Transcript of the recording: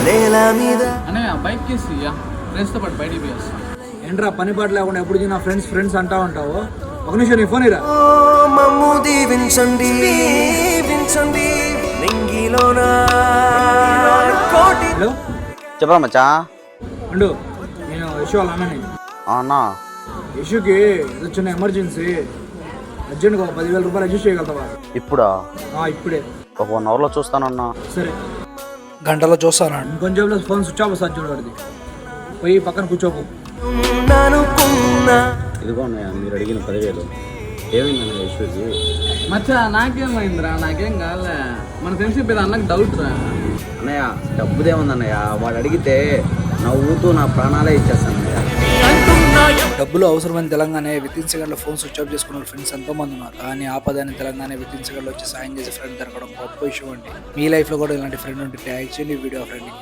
అనే బైక్ కేసి ఫ్రెండ్స్తో పాటు బయటికి పోయి వస్తాను. ఏంట్రా పని పాట లేకుండా ఎప్పుడు నా ఫ్రెండ్స్ ఫ్రెండ్స్ అంటా ఉంటావు. ఒక నిమిషం నీ ఫోన్ ఇరా. హలో చెప్పరా మచ్చా. అండు నేను యశు వాళ్ళ అన్నని. అన్నా యశుకి ఏదో చిన్న ఎమర్జెన్సీ, అర్జెంట్గా 10,000 రూపాయలు అడ్జస్ట్ చేయగలుగుతావా? ఇప్పుడా? ఇప్పుడే. ఒక 1 అవర్లో చూస్తానన్నా. సరే గంటలో చూస్తాను. ఇంకొంచెంలో ఫోన్ స్విచ్ ఆఫ్ వస్తుంది చూడబడింది. పోయి పక్కన కూర్చోకు. ఇదిగో అన్నయ్య మీరు అడిగిన 10,000. ఏమైందన్న యశ్వకి? మచ్చా నాకేమైందిరా? నాకేం కాలే. మన ఫ్రెండ్షిప్ మీద అన్నకు డౌట్ రా. అన్నయ్య డబ్బుదేముందన్నయ్య, వాడు అడిగితే నవ్వుతూ నా ప్రాణాలే ఇచ్చేస్తాను అన్నయ్య. డబ్బులు అవసరమైన తెలంగాణ వితిన్ సెకండ్లో ఫోన్ స్విచ్ ఆఫ్ చేసుకున్న ఫ్రెండ్స్ ఎంతో మంది ఉన్నారు. కానీ ఆపదాన్ని తెలంగాణ వితిన్ సెకండ్లో వచ్చి సాయం చేసే ఫ్రెండ్ దొరకడం గొప్ప విషయం అండి. మీ లైఫ్లో కూడా ఇలాంటి ఫ్రెండ్ ఉంటే ట్యాగ్ చేయండి వీడియో ఫ్రెండ్కి.